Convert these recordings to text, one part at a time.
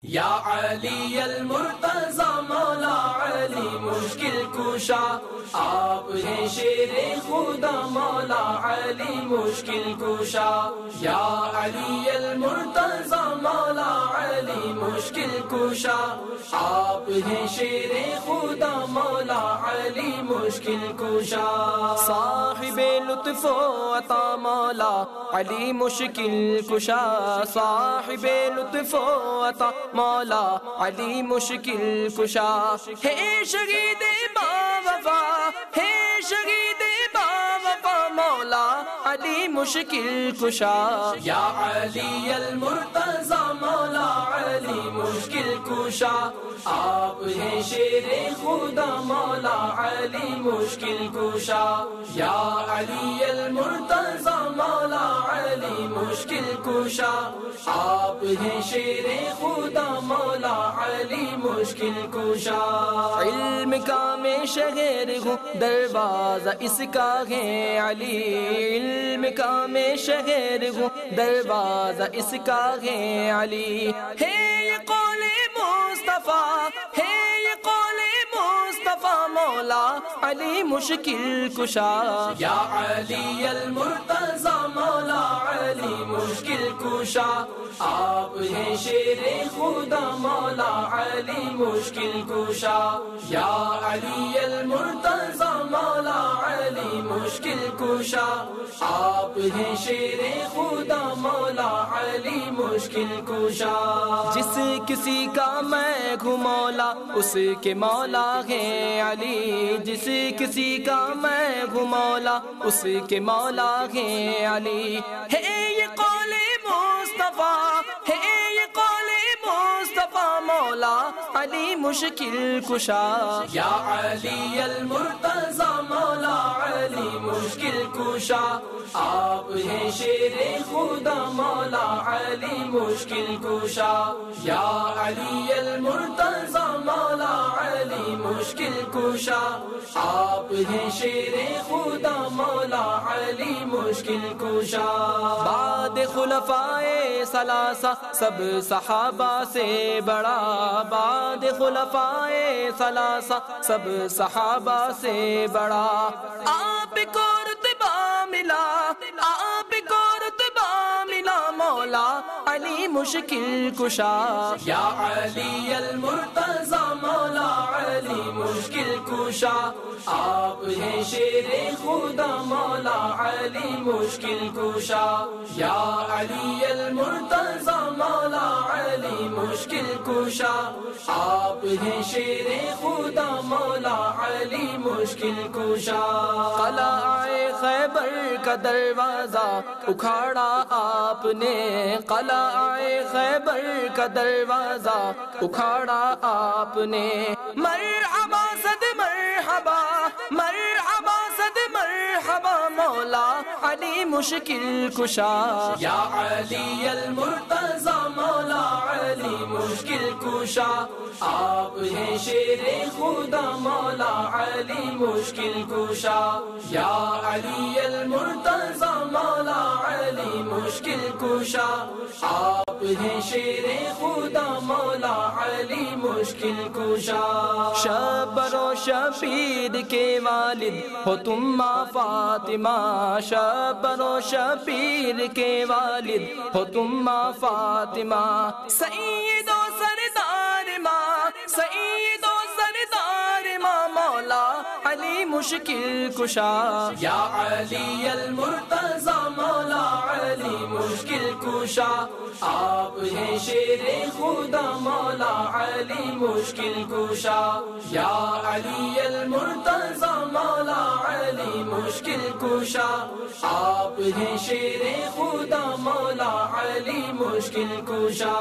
یا علی المرتضی مولا علی مشکل کشا، آپ ہیں شیر خدا مولا علی مشکل کشا۔ یا علی المرتضی مولا علی مشکل کشا، آپ ہیں شیر خدا مولا علی مشکل کشا۔ صاحب لطف و عطا مولا علی مشکل کشا، صاحب لطف و عطا مولا علی مشکل کشا۔ ہے شہید با وفا، ہے شہید با وفا مولا علی مشکل کشا۔ یا علی المرتضی مولا علی مشکل کشا، آپ ہیں شیر خدا مولا علی مشکل کشا۔ یا علی المرتضی مولا علی مشکل کشا، آپ ہیں شیر خدا مولا علی مشکل کشا۔ علم کا میں شہر ہوں دروازہ اس کا ہے علی، علم کا میں شہر ہوں دروازہ اس کا ہے علی۔ ہے یہ قول مصطفیٰ، ہے یہ قول مصطفیٰ مولا علی مشکل کشا۔ یا علی المرتضی مولا علی مشکل کشا، آپ ہیں شیر خدا مولا علی مشکل کشا۔ یا علی المرتضی مولا علی مشکل کشا، آپ ہیں شیر خدا مولا علی مشکل کشا۔ جس کسی کا میں ہوں مولا اس کے مولا ہے علی، جس کسی کا میں ہوں مولا اس کے مولا ہے علی۔ ہے یہ قول مصطفیٰ، ہے یہ قول مصطفیٰ مولا علی مشکل کشا۔ یا علی المرتضی مولا علی مشکل کشا، آپ ہیں شیر خدا مولا علی مشکل کشا۔ یا علی المرتضی مولا علی مشکل کشا، آپ ہیں شیر خدا مولا علی مشکل کشا۔ بعد خلفائے ثلاثہ سب صحابہ سے بڑا، بعد خلفائے ثلاثہ سب صحابہ سے بڑا۔ آپ کو رتبہ ملا، آپ کو رتبہ ملا مولا علی مشکل کشا۔ یا علی المرتضی مولا علی مشکل کشا، آپ ہیں شیر خدا مولا علی مشکل کشا۔ یا علی المرتضی مولا علی مشکل کشا، آپ ہیں شیر خدا مولا علی مشکل کشا۔ قلعہ خیبر کا دروازہ اکھاڑا آپ نے، قلعہ خیبر کا دروازہ اکھاڑا آپ نے۔ مرحبا صد مرحبا، مرحبا صد مرحبا مولا علی مشکل کشا۔ یا علی المرتضی مولا علی مشکل کشا، آپ ہیں شیر خدا مولا علی مشکل کشا۔ یا علی المرتضی مولا علی مشکل کشا، آپ ہیں شیر خدا مولا علی مشکل کشا۔ شبر و شبیر کے والد ہو تم ماں فاطمہ، شبر و شبیر کے والد ہو تم ماں فاطمہ۔ سید و سردار ماں، سید و سردار ماں مولا علی مشکل کشا۔ یا علی المرتضی مولا علی مشکل کشا، آپ ہیں شیر خدا مولا علی مشکل کشا۔ یا علی المرتضی مولا علی مشکل کشا، آپ ہیں شیر خدا مولا علی مشکل کشا۔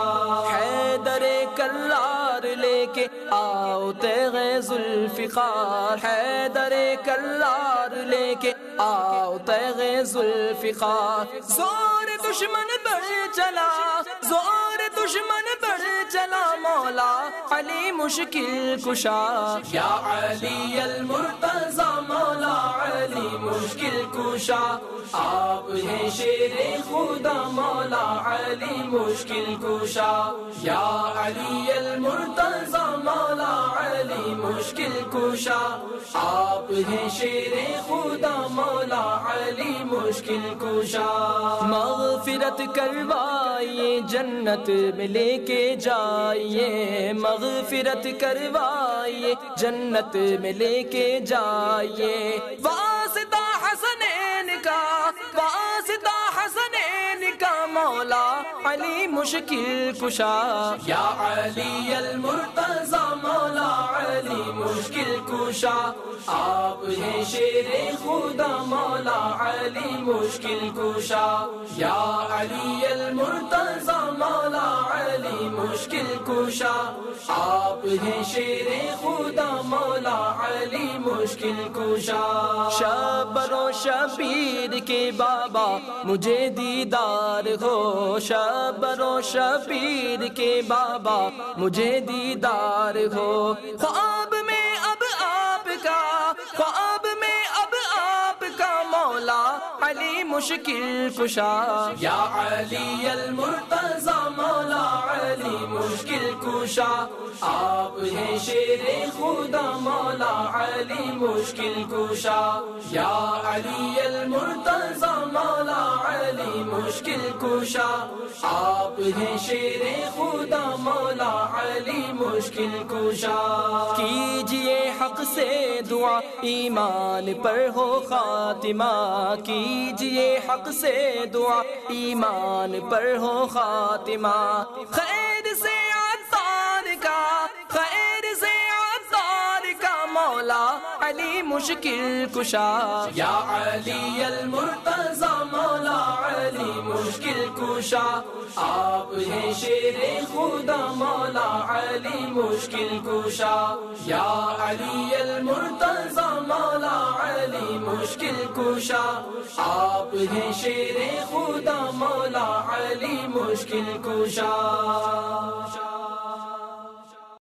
حیدر کرار لے کے آؤ تیغ ذوالفقار، حیدر کرار لے کے آؤ تیغ ذوالفقار۔ زور دشمن بڑھ چلا، زور دشمن بڑھ چلا مولا مولا علی مشکل کشا یا علی المرتضی مولا علی مشکل کشا آپ ہیں شیر خدا مولا علی مشکل کشا یا علی المرتضی مولا علی مشکل کشا آپ ہیں شیر خدا مولا علی مشکل کشا مغفرت کروائیے جنت میں لے کے جائیے مغفرت کروائیے جنت میں لے کے جائیے واسطہ حسنین کا واسطہ حسنین کا مولا علی مشکل کشا یا علی المرتضی مولا علی مشکل کشا آپ ہیں شیر خدا مولا علی مشکل کشا یا علی المرتضی مولا علی مشکل کشا آپ ہیں شیر خدا مولا علی مشکل کشا شبر و شبیر کے بابا مجھے دیدار ہو شبر و شبیر کے بابا مجھے دیدار ہو خواب میں اب آپ کا خواب میں اب آپ کا مولا علی مشکل کشا یا علی المرتضی مولا علی مشکل کشا آپ ہیں شیر خدا مولا علی مشکل کشا یا علی المرتضی مولا علی مشکل کشا آپ ہیں شیر خدا مولا علی مشکل کشا کیجئے حق سے دعا ایمان پر ہو خاتمہ کیجئے حق سے دعا ایمان پر ہو خاتمہ خیر سے عطار کا خیر سے عطار کا مولا علی مشکل کشا یا علی المرتضی مولا علی مشکل کشا آپ ہیں شیر خدا مولا علی مشکل کشا یا علی المرتضی مولا علی مشکل کشا آپ ہیں شیر خدا مولا علی مشکل کشا